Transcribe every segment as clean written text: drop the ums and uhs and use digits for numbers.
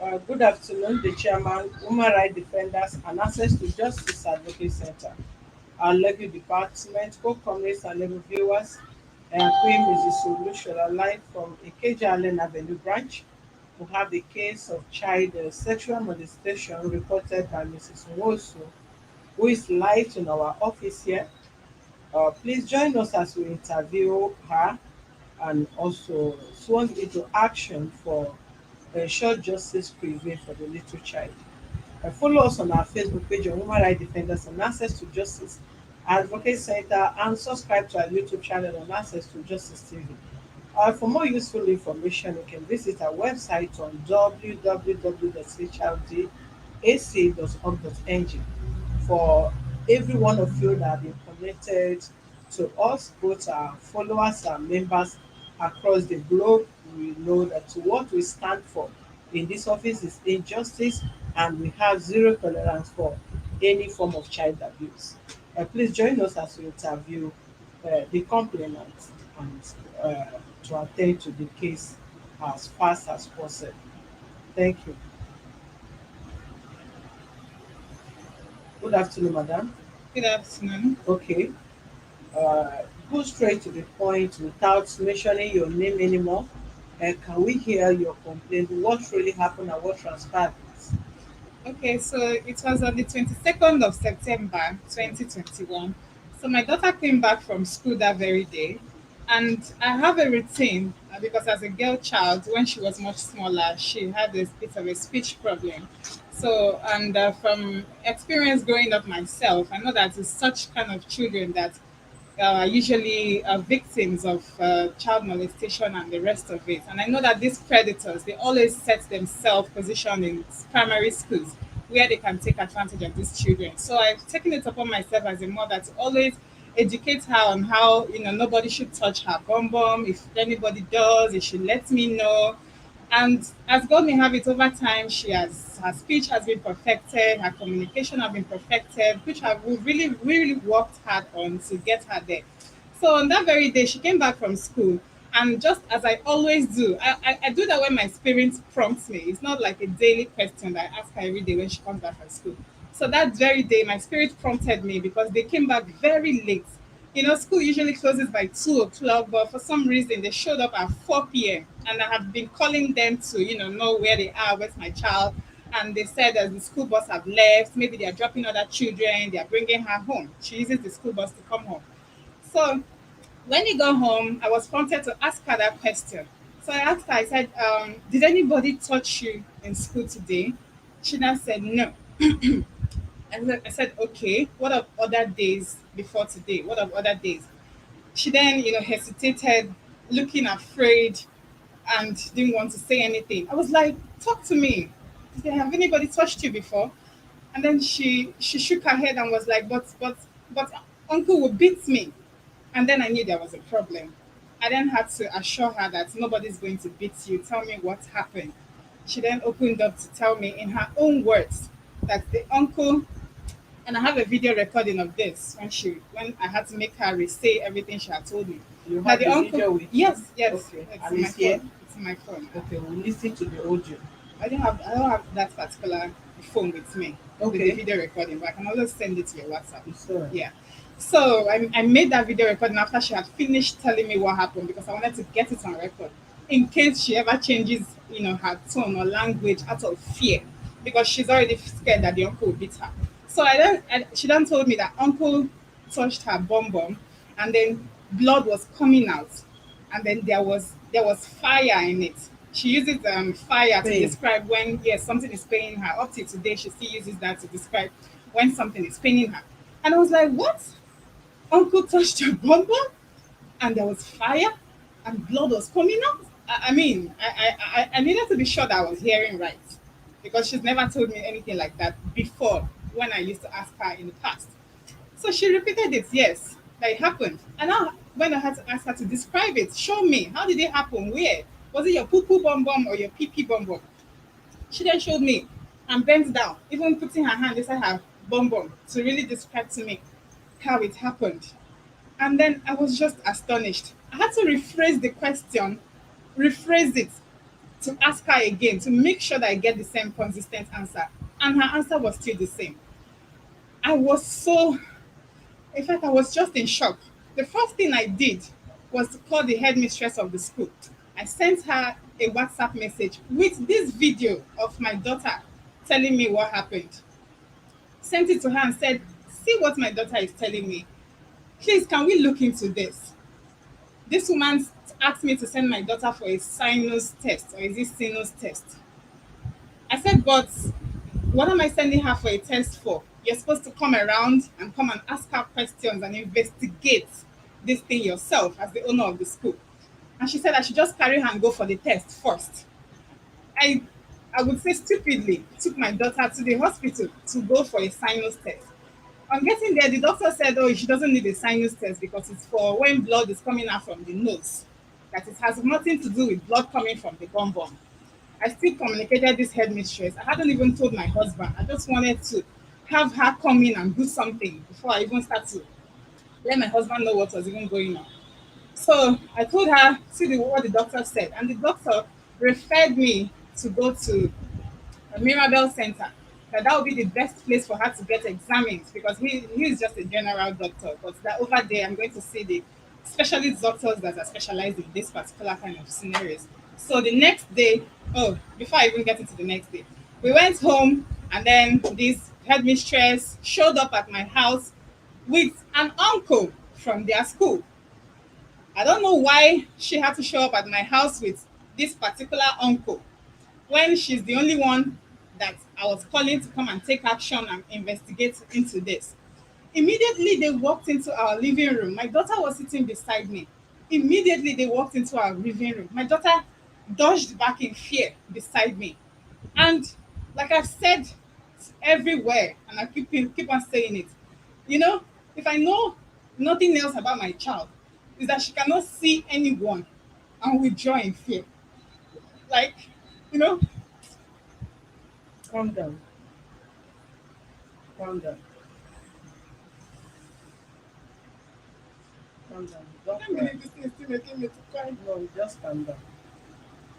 Good afternoon, the chairman, Human Rights Defenders, and Access to Justice Advocate Center, our legal department, co-comrades and legal viewers. Queen Mrs. Solution aligned from Ikeja Allen Avenue branch. We have the case of child sexual molestation reported by Mrs. Nwosu, who is live in our office here. Please join us as we interview her and also sworn into action for ensure justice prevail for the little child. Follow us on our Facebook page on Human Rights Defenders and Access to Justice Advocate Center and subscribe to our YouTube channel on Access to Justice TV. For more useful information, you can visit our website on www.hrdac.org.ng. For every one of you that have been connected to us, both our followers and members across the globe, we know that what we stand for in this office is injustice, and we have zero tolerance for any form of child abuse. Please join us as we interview the complainant and to attend to the case as fast as possible. Thank you. Good afternoon, madam. Good afternoon. Okay. Go straight to the point without mentioning your name anymore. Can we hear your complaint? What really happened and what transpired? Okay, so it was on the 22nd of September 2021. So my daughter came back from school that very day, and I have a routine because as a girl child, when she was much smaller, she had a bit of a speech problem. So, and from experience growing up myself, I know that it's such kind of children that usually victims of child molestation and the rest of it. And I know that these predators, they always set themselves positioned in primary schools where they can take advantage of these children. So I've taken it upon myself as a mother to always educate her on how, nobody should touch her bum bum. If anybody does, it should let me know. And as God may have it, over time, her speech has been perfected, her communication has been perfected, which we've really, really worked hard on to get her there. So on that very day, she came back from school, and just as I always do, I do that when my spirit prompts me. It's not like a daily question that I ask her every day when she comes back from school. So that very day, my spirit prompted me because they came back very late. School usually closes by 2 o'clock, but for some reason they showed up at 4 p.m. And I have been calling them to, know where they are, where's my child. And they said that the school bus have left. Maybe they are dropping other children. They are bringing her home. She uses the school bus to come home. So when he got home, I was prompted to ask her that question. So I asked her, I said, did anybody touch you in school today? She now said no. I said, okay, what of other days before today? What of other days? She then, hesitated, looking afraid, and didn't want to say anything. I was like, talk to me. She said, have anybody touched you before? And then she shook her head and was like, but uncle will beat me. And then I knew there was a problem. I then had to assure her that nobody's going to beat you. Tell me what happened. She then opened up to tell me in her own words that the uncle, and I have a video recording of this when I had to make her re-say everything she had told me. You That have the the uncle, video with you? yes, Okay. it's And in my it's here? phone. It's in my phone. Okay, we'll listen to the audio. I don't have that particular phone with me with the Okay. video recording, but I can always send it to your WhatsApp. It's all right. Yeah. So I made that video recording after she had finished telling me what happened because I wanted to get it on record in case she ever changes, her tone or language out of fear because she's already scared that the uncle will beat her. So she then told me that uncle touched her bum bum, and then blood was coming out, and then there was fire in it. She uses fire to Pain. describe when yes something is paining her. Up to today, she still uses that to describe when something is paining her. And I was like, what? Uncle touched your bum bum, and there was fire, and blood was coming out. I mean, I needed to be sure that I was hearing right because she's never told me anything like that before when I used to ask her in the past. So she repeated it, yes, that it happened. And now when I had to ask her to describe it, show me, how did it happen? Where? Was it your poo poo bum bum or your pee pee bum bum? She then showed me and bent down, even putting her hand inside her bum bum to really describe to me how it happened. And then I was just astonished. I had to rephrase the question, rephrase it to ask her again to make sure that I get the same consistent answer. And her answer was still the same. I was so, in fact, I was just in shock. The first thing I did was to call the headmistress of the school. I sent her a WhatsApp message with this video of my daughter telling me what happened. Sent it to her and said, "See what my daughter is telling me. Please, can we look into this?" This woman asked me to send my daughter for a sinus test, or is it sinus test? I said, "But what am I sending her for a test for? You're supposed to come around and come and ask her questions and investigate this thing yourself as the owner of the school." And she said I should just carry her and go for the test first. I I would say stupidly took my daughter to the hospital to go for a sinus test. On getting there, the doctor said, "Oh, she doesn't need a sinus test because it's for when blood is coming out from the nose. That it has nothing to do with blood coming from the bum bum." I still communicated this headmistress. I hadn't even told my husband. I just wanted to have her come in and do something before I even start to let my husband know what was even going on. So I told her, see what the doctor said. And the doctor referred me to go to a Mirabel Center. That would be the best place for her to get examined because he is just a general doctor. But that over there, I'm going to see the specialist doctors that are specialized in this particular kind of scenarios. So the next day, oh, before I even get into the next day, we went home and then this headmistress showed up at my house with an uncle from their school. I don't know why she had to show up at my house with this particular uncle when she's the only one that I was calling to come and take action and investigate into this. Immediately they walked into our living room. My daughter was sitting beside me. Immediately they walked into our living room. My daughter dodged back in fear beside me. And like I've said everywhere, and I keep on saying it, you know, if I know nothing else about my child, is that she cannot see anyone and withdraw in fear. Like, you know, Calm down. Calm down. Calm down. Don't I cry. mean, this thing is still making me to cry. No, just calm down.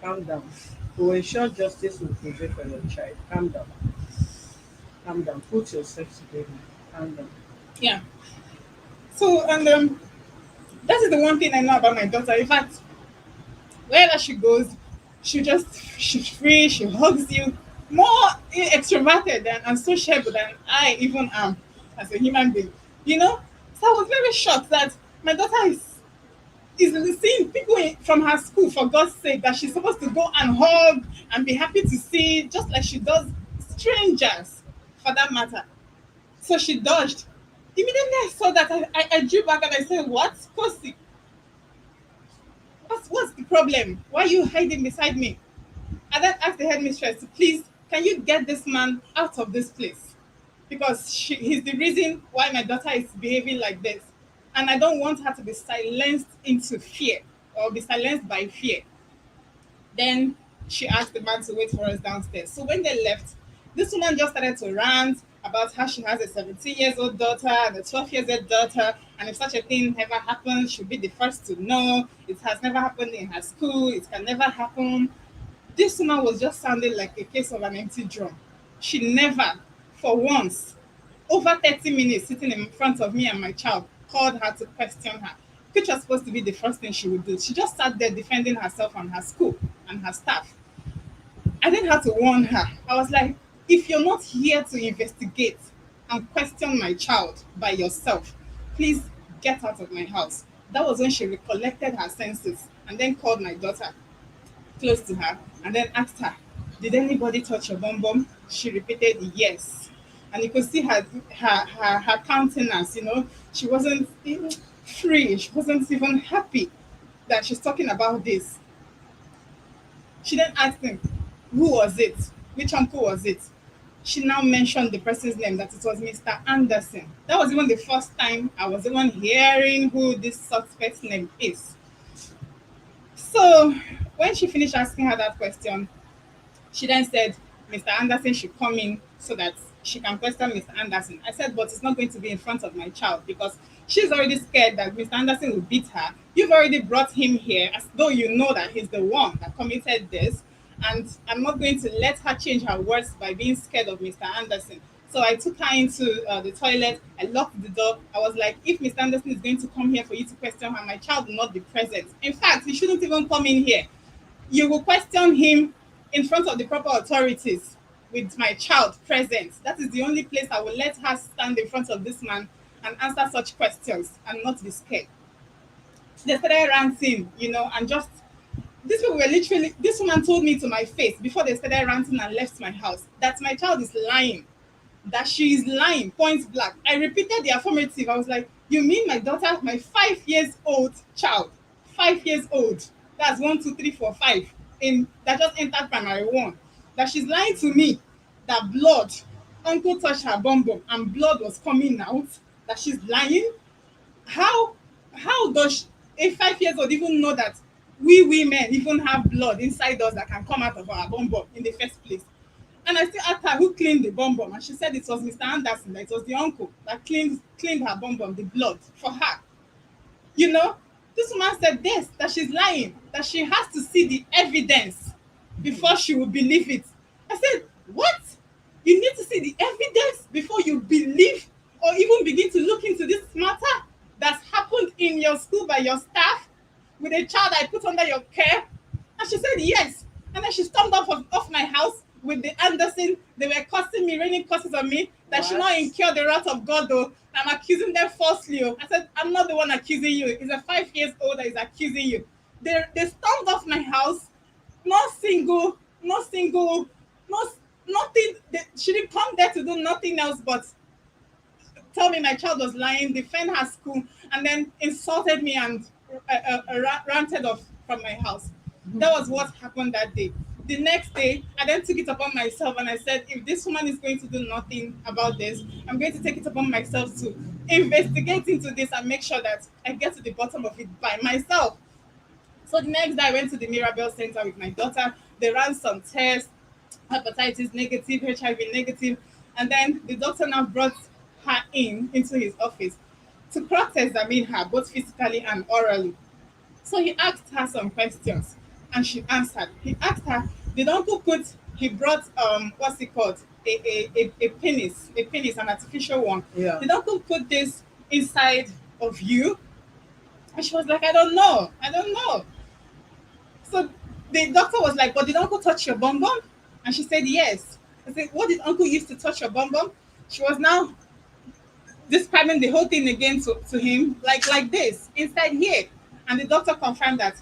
Calm down. To ensure justice will prevail for your child. Calm down. Calm down. Put yourself together. Calm down. Yeah. So, and that is the one thing I know about my daughter. In fact, wherever she goes, she's free, she hugs you, more extroverted and sociable than I even am as a human being. You know? So I was very shocked that my daughter is seeing people from her school, for God's sake, that she's supposed to go and hug and be happy to see, just like she does strangers, for that matter. So she dodged. Immediately I saw that, I drew back and I said, "What? Kosi, what's the problem? Why are you hiding beside me?" I then asked the headmistress to please, can you get this man out of this place? Because he's the reason why my daughter is behaving like this. And I don't want her to be silenced into fear or be silenced by fear. Then she asked the man to wait for us downstairs. So when they left, this woman just started to rant about how she has a 17 years old daughter and a 12 years old daughter. And if such a thing ever happens, she'll be the first to know. It has never happened in her school. It can never happen. This woman was just sounding like a case of an empty drum. She never, for once, over 30 minutes sitting in front of me and my child, called her to question her, which was supposed to be the first thing she would do. She just sat there defending herself and her school and her staff. I didn't have to warn her. I was like, if you're not here to investigate and question my child by yourself, please get out of my house. That was when she recollected her senses and then called my daughter close to her and then asked her, "Did anybody touch your bum bum?" She repeated yes. And you could see her countenance, you know, she wasn't even free. She wasn't even happy that she's talking about this. She then asked him, who was it? Which uncle was it? She now mentioned the person's name, that it was Mr. Anderson. That was even the first time I was even hearing who this suspect's name is. So when she finished asking her that question, she then said, Mr. Anderson should come in so that she can question Mr. Anderson. I said, but it's not going to be in front of my child because she's already scared that Mr. Anderson will beat her. You've already brought him here as though you know that he's the one that committed this. and I'm not going to let her change her words by being scared of Mr. Anderson. So I took her into the toilet. I locked the door. I was like, if Mr. Anderson is going to come here for you to question her, my child will not be present. In fact, he shouldn't even come in here. You will question him in front of the proper authorities with my child present. That is the only place I will let her stand in front of this man and answer such questions and not be scared. They started ranting, and just these people were literally, this woman told me to my face before they started ranting and left my house that my child is lying, that she is lying, point blank. I repeated the affirmative. I was like, you mean my daughter, my 5 years old child, 5 years old, that's 1, 2, 3, 4, 5, in that just entered primary one, that she's lying to me, that blood, uncle touched her bum bum and blood was coming out, that she's lying? how how does a 5 years old even know that we women even have blood inside us that can come out of our bum bum in the first place? And I still asked her who cleaned the bum bum, and she said it was Mr. Anderson, that it was the uncle that cleaned her bum bum, the blood for her. You know, this woman said this, that she's lying, that she has to see the evidence before she will believe it. I said, what? You need to see the evidence before you believe or even begin to look into this matter that's happened in your school by your staff with a child I put under your care? And she said, yes. And then she stormed off my house with the Anderson. They were cursing me, raining curses on me, that she not What? incur the wrath of God, though. I'm accusing them falsely. Oh. I said, I'm not the one accusing you. It's a 5 years old that is accusing you. They stormed off my house. Not single, not single, not nothing. She didn't come there to do nothing else but tell me my child was lying, defend her school, and then insulted me and ranted off from my house. That was what happened that day. The next day, I then took it upon myself and I said, if this woman is going to do nothing about this, I'm going to take it upon myself to investigate into this and make sure that I get to the bottom of it by myself. So the next day, I went to the Mirabel Center with my daughter. They ran some tests, hepatitis negative, HIV negative, and then the doctor now brought her into his office to cross-examine her both physically and orally. So he asked her some questions and she answered. He asked her, did uncle put, he brought what's it called? A penis, an artificial one. Yeah. Did uncle put this inside of you? And she was like, I don't know. I don't know. So the doctor was like, but did uncle touch your bum bum? And she said, yes. I said, what did uncle use to touch your bum bum? She was now describing the whole thing again to him, like this, inside here. And the doctor confirmed that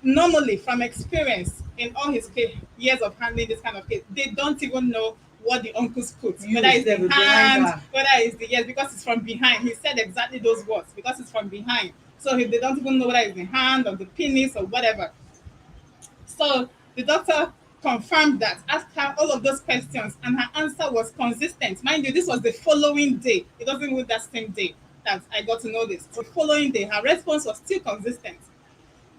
normally, from experience in all his years of handling this kind of case, they don't even know what the uncles put, whether Use it's them the behind hand, her. whether it's the yes, because it's from behind. He said exactly those words, because it's from behind. So they don't even know whether it's the hand or the penis or whatever. So the doctor confirmed that, asked her all of those questions, and her answer was consistent. Mind you, this was the following day. It wasn't with that same day that I got to know this. The following day, her response was still consistent.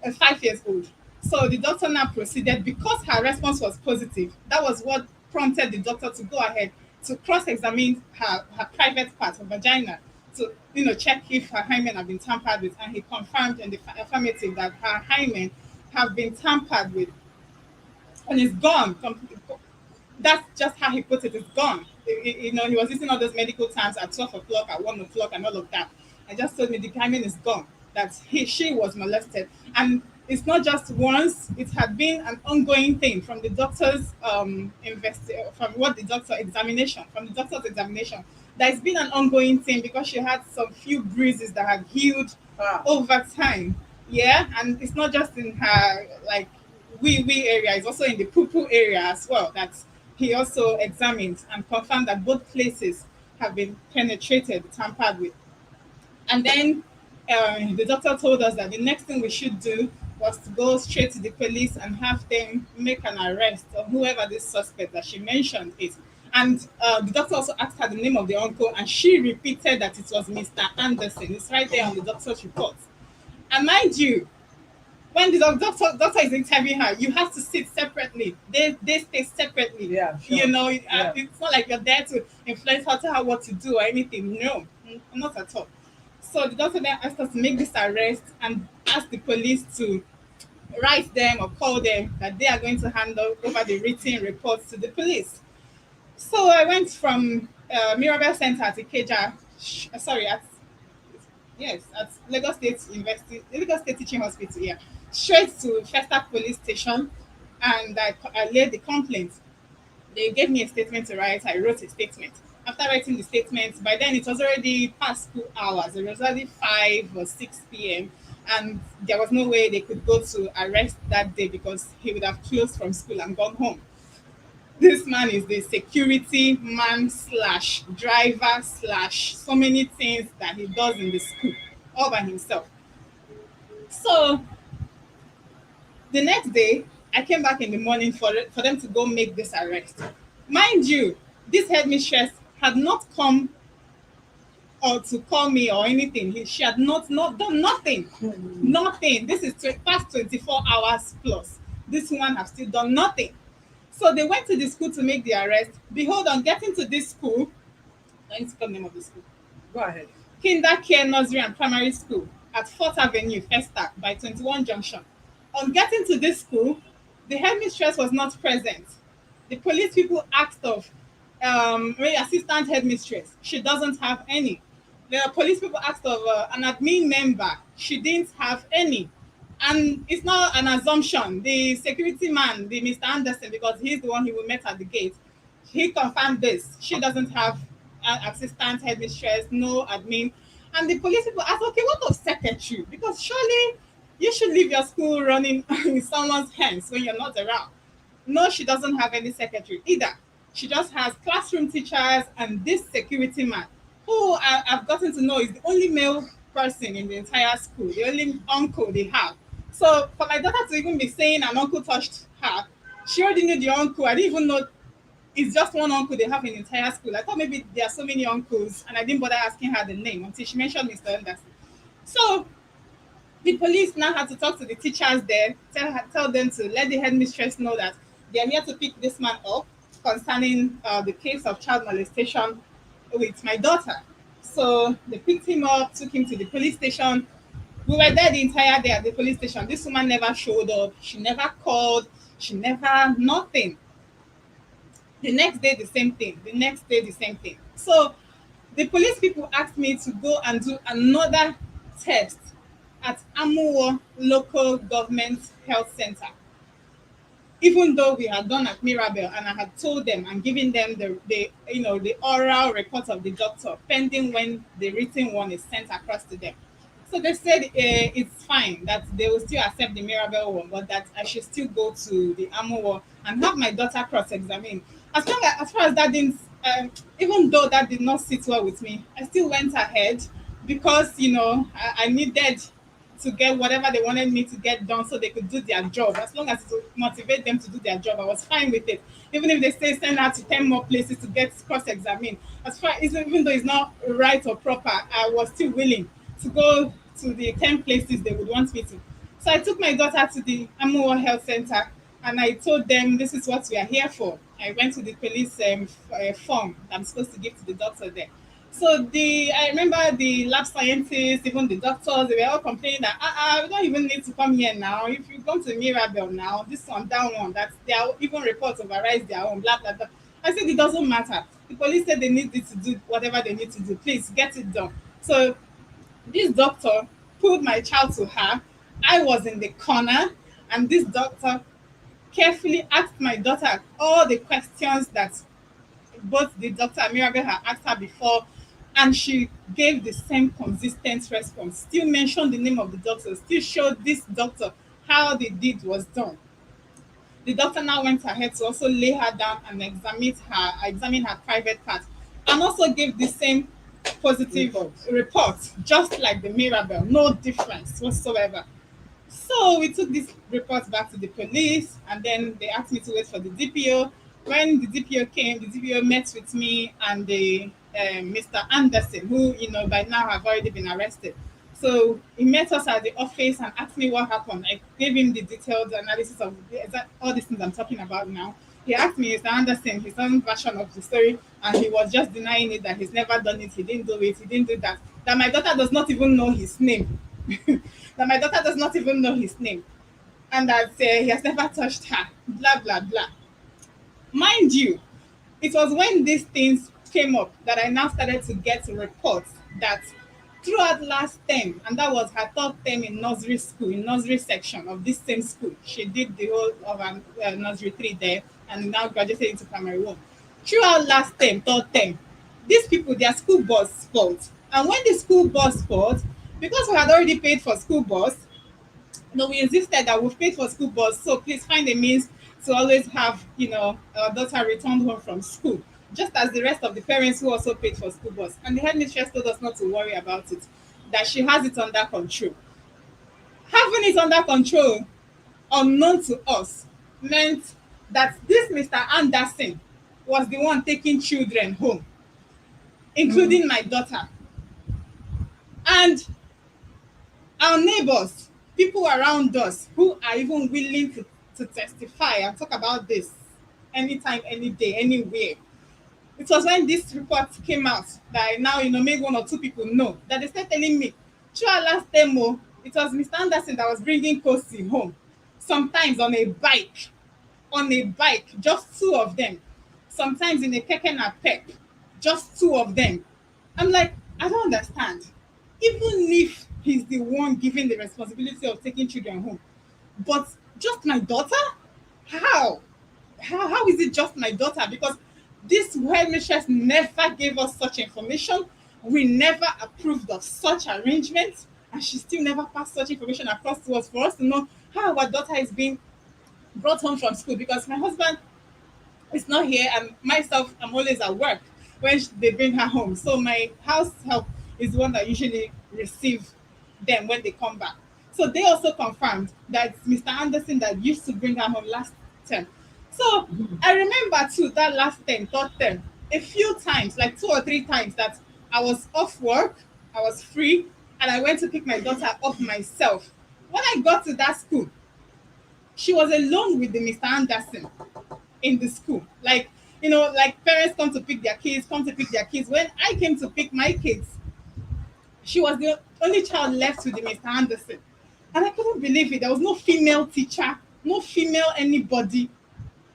5 years old. So the doctor now proceeded, because her response was positive. That was what prompted the doctor to go ahead to cross-examine her private part, her vagina, to check if her hymen had been tampered with, and he confirmed in the affirmative that her hymen have been tampered with and it's gone. That's just how he put it. It's gone. He was using all those medical terms at 12 o'clock, at 1 o'clock, and all of that. I just told me the timing is gone. That she was molested, and it's not just once. It had been an ongoing thing from the doctor's from the doctor's examination. That it's been an ongoing thing because she had some few bruises that had healed Ah. over time. Yeah, and it's not just in her like wee area, it's also in the poo poo area as well. That he also examined and confirmed that both places have been penetrated, tampered with. And then the doctor told us that the next thing we should do was to go straight to the police and have them make an arrest of whoever this suspect that she mentioned is. And the doctor also asked her the name of the uncle, and she repeated that it was Mr. Anderson. It's right there on the doctor's report. And mind you, when the doctor is interviewing her, you have to sit separately. They stay separately. Yeah, sure. Yeah. It's not like you're there to influence her, tell her what to do or anything. No, not at all. So the doctor then asked us to make this arrest and ask the police to write them or call them that they are going to hand over the written reports to the police. So I went from Mirabel Center at Ikeja, sorry, at yes, at Lagos State University, Lagos State Teaching Hospital, yeah, straight to Festac Police Station, and I laid the complaint. They gave me a statement to write. I wrote a statement. After writing the statement, by then it was already past school hours. It was already 5 or 6 p.m. And there was no way they could go to arrest that day because he would have closed from school and gone home. This man is the security man slash driver slash so many things that he does in the school all by himself. So the next day, I came back in the morning for them to go make this arrest. Mind you, this headmistress had not come or to call me or anything. She had not done nothing. Nothing. This is past 24 hours plus. This woman has still done nothing. So they went to the school to make the arrest. Behold, on getting to this school, I need to call the name of the school. Go ahead. Kinder Care Nursery and Primary School at 4th Avenue, Festac by 21 Junction. On getting to this school, the headmistress was not present. The police people asked of assistant headmistress. She doesn't have any. The police people asked of an admin member. She didn't have any. And it's not an assumption. The security man, the Mr. Anderson, because he's the one who we met at the gate, he confirmed this. She doesn't have an assistant headmistress, no admin. And the police people asked, okay, what of secretary? Because surely you should leave your school running in someone's hands when you're not around. No, she doesn't have any secretary either. She just has classroom teachers and this security man, who I've gotten to know is the only male person in the entire school, the only uncle they have. So for my daughter to even be saying an uncle touched her, she already knew the uncle. I didn't even know it's just one uncle they have in the entire school. I thought maybe there are so many uncles, and I didn't bother asking her the name until she mentioned Mr. Anderson. So the police now had to talk to the teachers there, tell them to let the headmistress know that they are here to pick this man up concerning the case of child molestation with my daughter. So they picked him up, took him to the police station. We were there the entire day at the police station. This woman never showed up. She never called. She never, nothing. The next day, the same thing. The next day, the same thing. So the police people asked me to go and do another test at Amuwo Local Government Health Center. Even though we had done at Mirabel and I had told them and given them the oral report of the doctor pending when the written one is sent across to them. So they said it's fine that they will still accept the Mirabel one, but that I should still go to the Amuwo and have my daughter cross-examine. As far as that didn't, even though that did not sit well with me, I still went ahead because I needed to get whatever they wanted me to get done so they could do their job. As long as it would motivate them to do their job, I was fine with it. Even if they say send her to 10 more places to get cross-examined, even though it's not right or proper, I was still willing to go to the 10 places they would want me to. So I took my daughter to the Amuwo Health Center and I told them this is what we are here for. I went to the police form that I'm supposed to give to the doctor there. So I remember the lab scientists, even the doctors, they were all complaining that we don't even need to come here now. If you come to Mirabel now, this one, that one, that they are even reports override their own, blah blah blah. I said it doesn't matter. The police said they need to do whatever they need to do. Please get it done. So this doctor pulled my child to her. I was in the corner, and this doctor carefully asked my daughter all the questions that both the doctor and Mirabel had asked her before, and she gave the same consistent response. Still mentioned the name of the doctor, still showed this doctor how the deed was done. The doctor now went ahead to also lay her down and examine her private part, and also gave the same positive report, just like the Mirabel, no difference whatsoever. So we took this report back to the police, and then they asked me to wait for the DPO. When the DPO came, the DPO met with me and the Mr. Anderson, who by now have already been arrested. So he met us at the office and asked me what happened. I gave him the detailed analysis of all these things I'm talking about now. He asked me, Mr. Anderson, his own version of the story, and he was just denying it, that he's never done it, he didn't do it, he didn't do that. That my daughter does not even know his name. That my daughter does not even know his name. and that he has never touched her, blah, blah, blah. Mind you, it was when these things came up that I now started to get reports that throughout last term, and that was her third term in nursery school, in nursery section of this same school. She did the whole of her nursery three there and now graduated into primary one. Throughout last term, third term, these people, their school bus fault. And when the school bus fault, because we had already paid for school bus, no, we insisted that we've paid for school bus, so please find a means to always have, our daughter returned home from school, just as the rest of the parents who also paid for school bus. And the headmistress told us not to worry about it, that she has it under control. Having it under control, unknown to us, meant that this Mr. Anderson was the one taking children home, including my daughter. And our neighbors, people around us who are even willing to testify and talk about this anytime, any day, anywhere. It was when this report came out that I now, made one or two people know that they started telling me, through our last demo, it was Mr. Anderson that was bringing Kosi home, sometimes on a bike, just two of them, sometimes in a keke napep, just two of them. I'm like, I don't understand. Even if he's the one given the responsibility of taking children home, but just my daughter? How? How is it just my daughter? Because this headmistress never gave us such information. We never approved of such arrangements, and she still never passed such information across to us for us to know how our daughter is being brought home from school. Because my husband is not here, and myself, I'm always at work when they bring her home. So my house help is the one that usually receive them when they come back. So they also confirmed that it's Mr. Anderson that used to bring her home last term. So I remember too that last term, third term, a few times, like two or three times, that I was off work, I was free, and I went to pick my daughter up myself. When I got to that school, she was alone with the Mr. Anderson in the school. Like, like parents come to pick their kids, come to pick their kids. When I came to pick my kids, she was the only child left with the Mr. Anderson. And I couldn't believe it. There was no female teacher, no female anybody,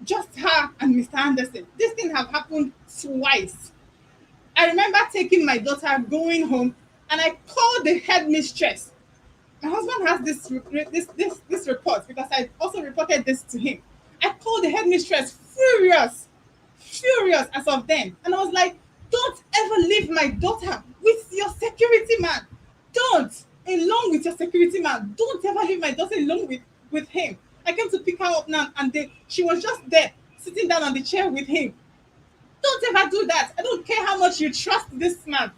just her and Mr. Anderson. This thing have happened twice. I remember taking my daughter going home, and I called the headmistress. My husband has this report because I also reported this to him. I called the headmistress furious as of then, and I was like, "Don't ever leave my daughter with your security man. Don't, along with your security man. Don't ever leave my daughter alone with him." I came to pick her up now, and she was just there, sitting down on the chair with him. Don't ever do that. I don't care how much you trust this man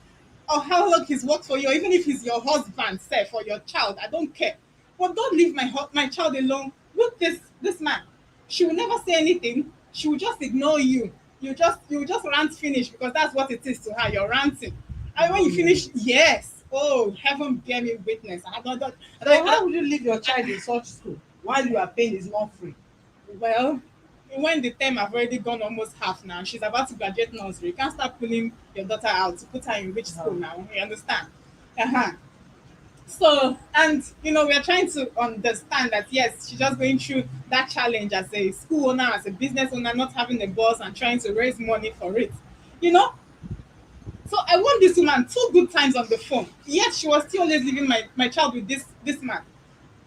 or how long he's worked for you, or even if he's your husband, say, for your child. I don't care. But don't leave my child alone with this man. She will never say anything. She will just ignore you. You just rant finish, because that's what it is to her. You're ranting. And when you finish, yes. Oh, heaven bear me witness. So how would you leave your child in such school while you are paying his month free? Well, when the term have already gone almost half now, she's about to graduate nursery. You can't start pulling your daughter out to put her in which school now. You understand? Uh-huh. So, and we are trying to understand that yes, she's just going through that challenge as a school owner, as a business owner, not having a boss and trying to raise money for it. You know, so I won this woman two good times on the phone. Yet she was still always leaving my child with this man.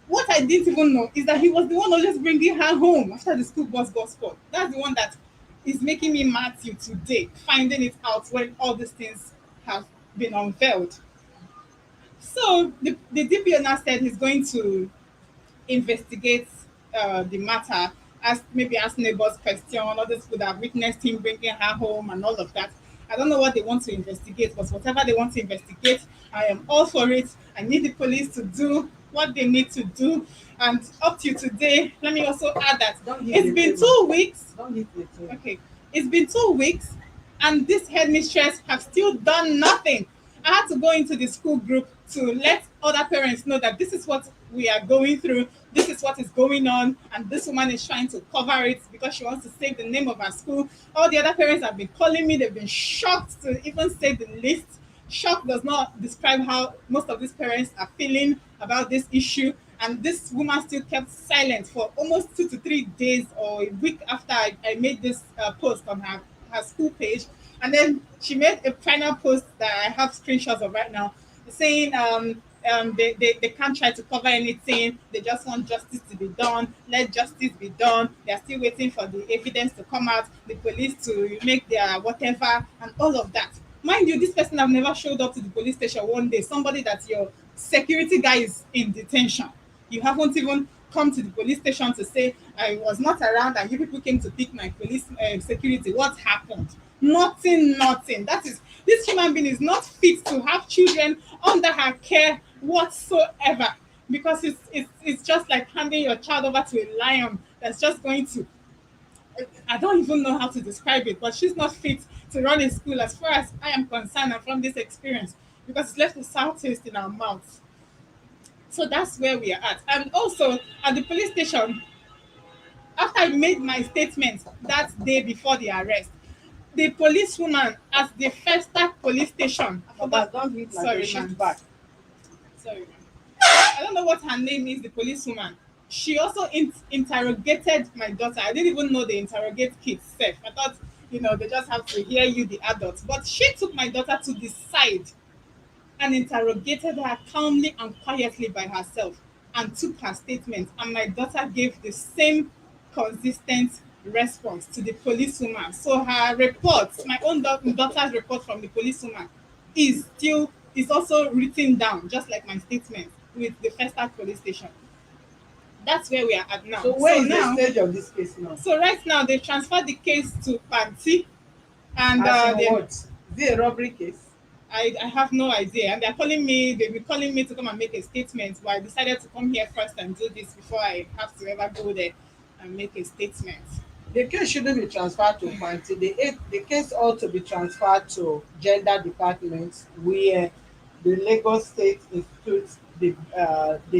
What I didn't even know is that he was the one always bringing her home after the school bus got spoiled. That's the one that is making me mad till today, finding it out when all these things have been unveiled. So the DPO now said he's going to investigate the matter, ask neighbors question, others could have witnessed him bringing her home and all of that. I don't know what they want to investigate, but whatever they want to investigate, I am all for it. I need the police to do what they need to do. And up to today, let me also add that Don't hit it's the been table. 2 weeks. Don't hit the table. Okay, it's been 2 weeks, and this headmistress have still done nothing. I had to go into the school group to let other parents know that this is what we are going through, this is what is going on, and this woman is trying to cover it because she wants to save the name of her school. All the other parents have been calling me, they've been shocked to even say the least. Shock does not describe how most of these parents are feeling about this issue, And this woman still kept silent for almost 2 to 3 days or a week after I made this post on her school page. And then she made a final post that I have screenshots of right now, saying they can't try to cover anything. They just want justice to be done. Let justice be done. They're still waiting for the evidence to come out, the police to make their whatever, and all of that. Mind you, this person have never showed up to the police station one day. Somebody that your security guy is in detention. You haven't even come to the police station to say, I was not around and you people came to pick my police security. What happened? Nothing, nothing. That is, this human being is not fit to have children under her care whatsoever. Because it's just like handing your child over to a lion that's just going to, I don't even know how to describe it, but she's not fit to run a school as far as I am concerned and from this experience, because it's left a sour taste in our mouths. So that's where we are at. And also at the police station, after I made my statement that day before the arrest, the policewoman at the Festac police station, I But forgot, don't do it like a sorry, shift ma'am. back. Sorry, ma'am. I don't know what her name is, the policewoman. She also interrogated my daughter. I didn't even know they interrogate kids safe. I thought, they just have to hear you, the adults. But she took my daughter to the side and interrogated her calmly and quietly by herself and took her statement. And my daughter gave the same consistent response to the policewoman. So her report, my own daughter's report from the policewoman, is also written down, just like my statement with the Festac police station. That's where we are at now. So where So is the now, stage of this case now? so right now they transferred the case to Panti, and As in they what? Is it a robbery case? I have no idea. And they've been calling me to come and make a statement, but I decided to come here first and do this before I have to ever go there and make a statement. The case shouldn't be transferred to Panti. The case ought to be transferred to Gender Department, where the Lagos State institutes the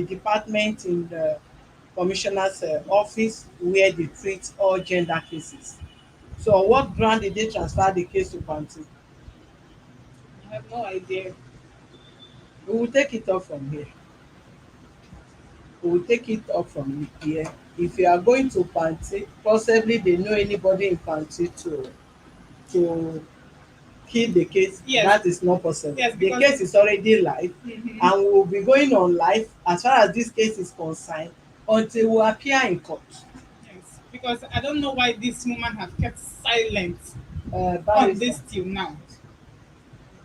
department in the commissioner's office where they treat all gender cases. So on what ground did they transfer the case to Panti? I have no idea. We will take it up from here. We will take it up from here. If you are going to Panti, possibly they know anybody in Panti to kill the case. Yes. That is not possible. Yes, The because case is already live, Mhm. and we will be going on live as far as this case is concerned until we appear in court. Yes, because I don't know why this woman have kept silent on Barrister, this till now.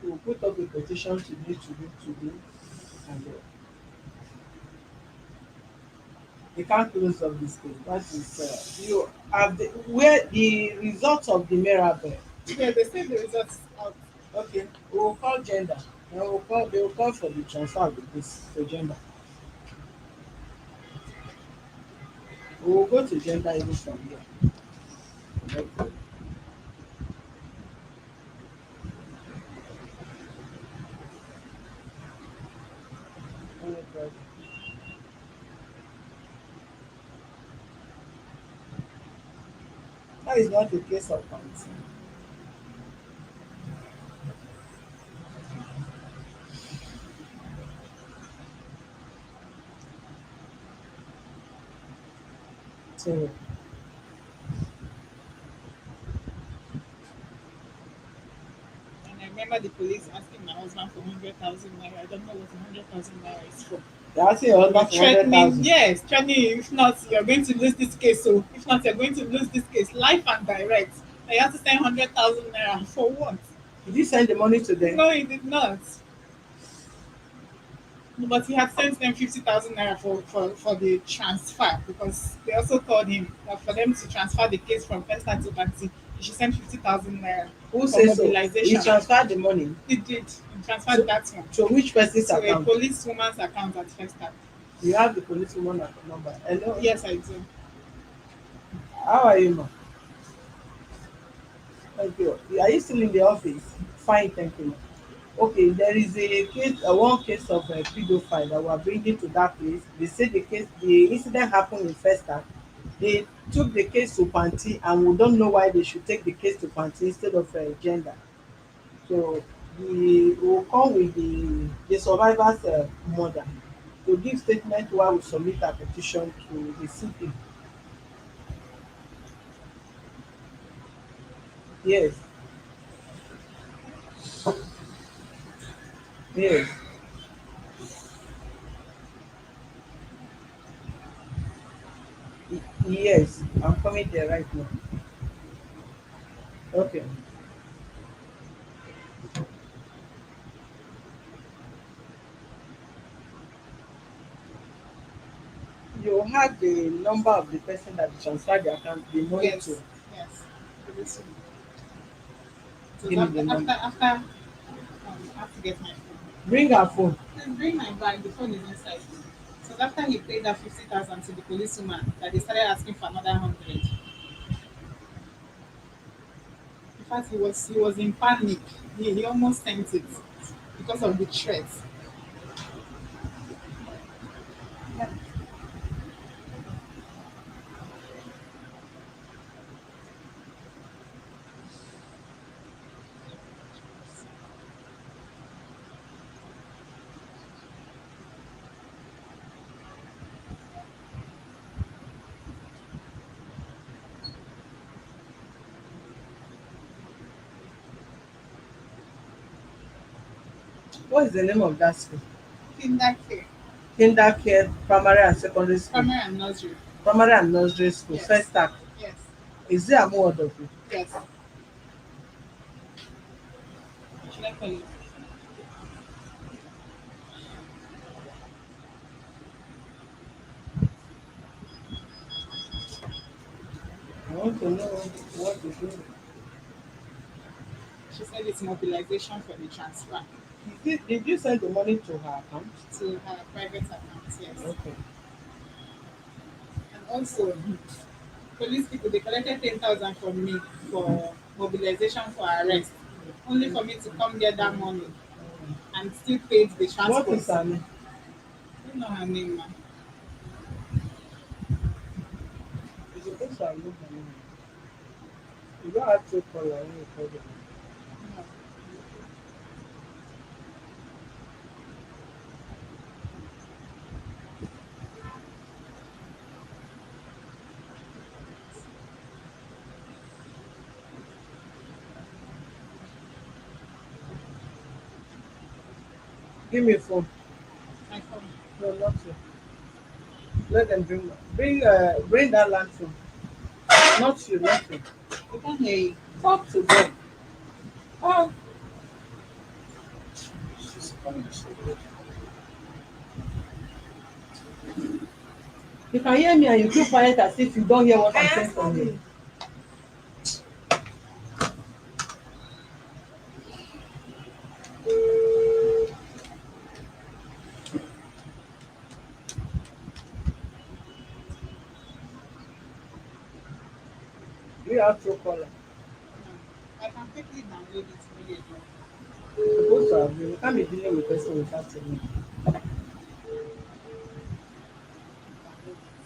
we will put up a petition today, and we can't close up this case. That is, you have where the result of the Mirabel. Yeah, they say the results out. Okay, we will call gender. Then they will call for the transfer of the case to gender. We will go to gender even from here. Okay. Okay. That is not the case of Panti. So And I remember the police asking my husband for 100,000 naira. I don't know what 100,000 naira is for. you're asking your husband for hundred Threatening, thousand. yes, threatening. If not, you're going to lose this case. So if not, you're going to lose this case, life and direct. I have to send 100,000 naira for what? Did you send the money to them? No, he did not. But he had sent them 50,000 naira for the transfer, because they also told him that for them to transfer the case from Festac to Banti, he should send 50,000 naira Who for says so? He mobilization. transferred the money He did. He transferred that one to which person's to a account? policewoman's account at Festac. You have the policewoman number. Hello. Yes, I do. How are you, ma? Thank you. Are you still in the office? Fine, thank you. Okay, there is a case, one case of a pedophile that we are bringing to that place. They say the incident happened in Festac. They took the case to Panti, and we don't know why they should take the case to Panti instead of gender. So we will come with the survivor's mother. to give statement while we submit our petition to the CP. Yes, yes, yes. I'm coming there right now. Okay. You have the number of the person that transferred the account, the money to. Yes, yes. Police woman. So Give me after the number. I have to get my phone. Bring her phone. Then bring my bag. The phone is inside. So after he paid that 50,000 to the policewoman, that they started asking for another 100. In fact, he was in panic. He almost sent it because of the threats. What is the name of that school? Kinder care, Kinder Care Primary and Secondary School. primary and nursery. Primary and Nursery School. Yes, Festac. yes, Is there a more of it? yes. Should I call you? I want to know what to do. She said it's mobilization for the transfer Did you send the money to her account? to her private account. Yes, Okay. and also police people they collected 10,000 from me for mobilization for arrest, only for me to come get that money and still paid the What transport. is her name? I don't know her name, man. You supposed to have looked her name. You don't have to call her when you call them. No. Give me a phone. My phone. No, not you. Let them bring that land phone. Not you, not you. I can't hear you. Talk to them. Oh, you can hear me and you keep quiet as if you don't hear what I'm saying from you. You have to call her. No. I can quickly download it immediately. You're supposed to have you can't be dealing with person without telling me. Download it.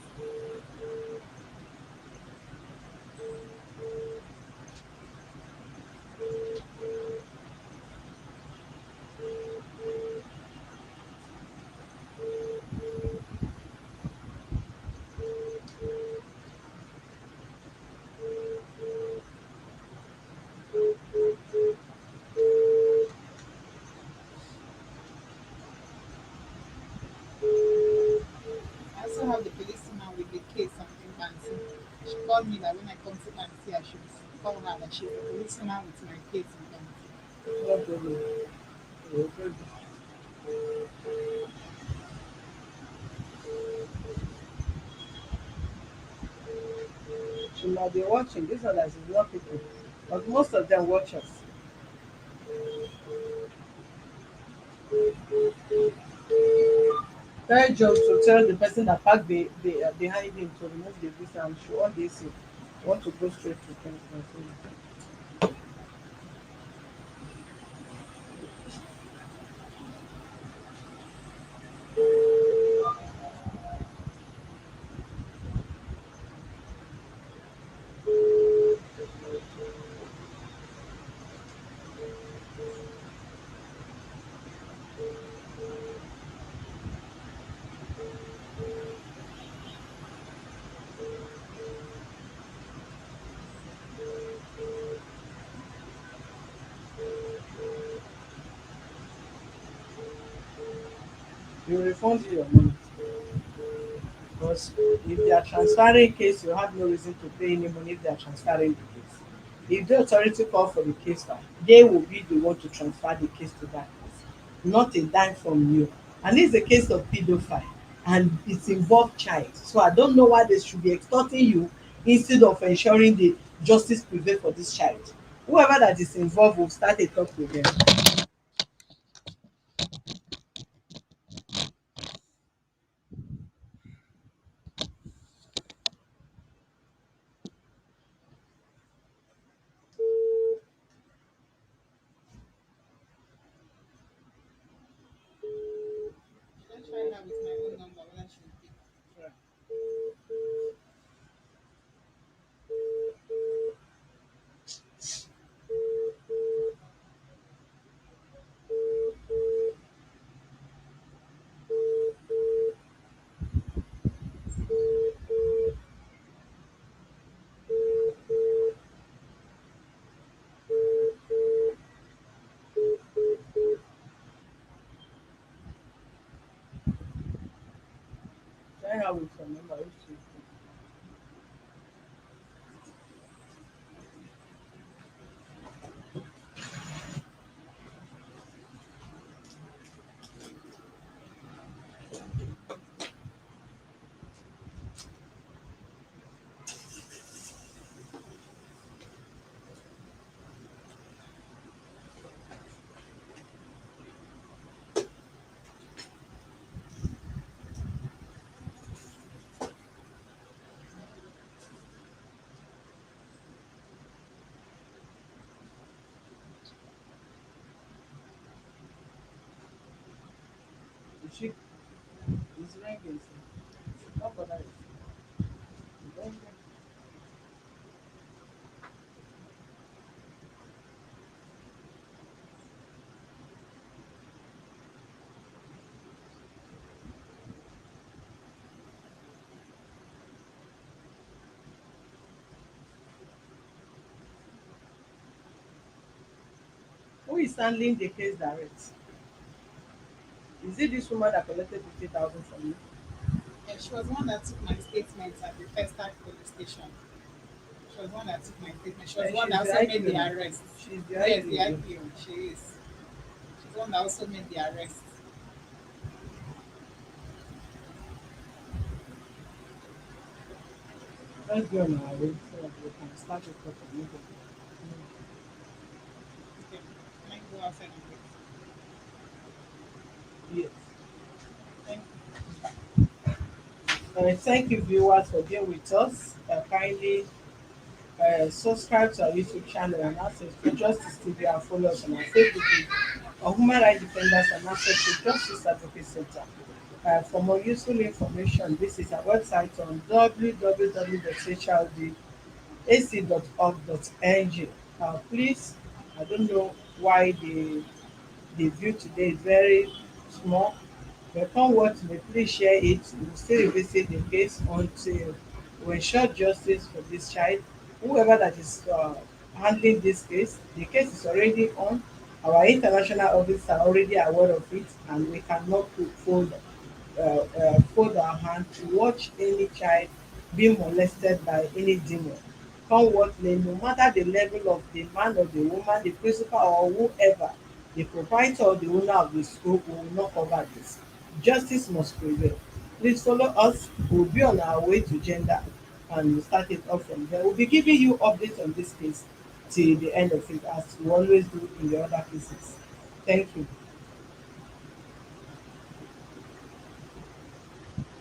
I also have the policeman with the case on Bansi. She called me that when I come to Bansi, I should call her that she's the policeman with my case in Bansi. No problem. No problem. She might be watching. This one that is not people. But most of them watch us. Tell Joe to tell the person that parked behind him to remove the visa and show on this. Want to go straight to Kenya. will refund you your money. Because if they are transferring case, you have no reason to pay any money if they are transferring the case. If the authority call for the case file, they will be the one to transfer the case to that case, not a dime from you. And this is a case of pedophile and it involve child. So I don't know why they should be extorting you instead of ensuring the justice prevail for this child. Whoever that is involved will start a talk with them. Should I try her with my own number whether she will pick? Try her with your number if she is she is ringing. Not bother it. Ringing. Who is handling the case direct? Is it this woman that collected 50,000 from you? Yeah, she was the one that took my statement at the Festac police station. She was the one that took my statement. She was And the one she's that the also made the IPO. arrest. She's the Yes, the IPO. IPO. She is. She's the one that also made the arrest. Let's go on our way so that we can start the talk of moving. Okay. Can I go outside and wait? Yes. Thank Thank you, viewers, for being with us. Kindly subscribe to our YouTube channel and access to Justice TV and follow us on our Facebook page on Human Rights Defenders and access to Justice Advocate Center. For more useful information, visit our website on www.hrdac.org.ng. Please, I don't know why the view today is very small. But come what may, please share it. We will still revisit the case until we ensure justice for this child. Whoever that is handling this case, the case is already on. Our international office are already aware of it, and we cannot fold our hand to watch any child being molested by any demon. Come what may, no matter the level of the man or the woman, the principal or whoever, the proprietor or the owner of the school will not cover this. Justice must prevail. Please follow us. We'll be on our way to gender and we'll start it off from there. We'll be giving you updates on this case till the end of it, as we always do in the other cases. Thank you.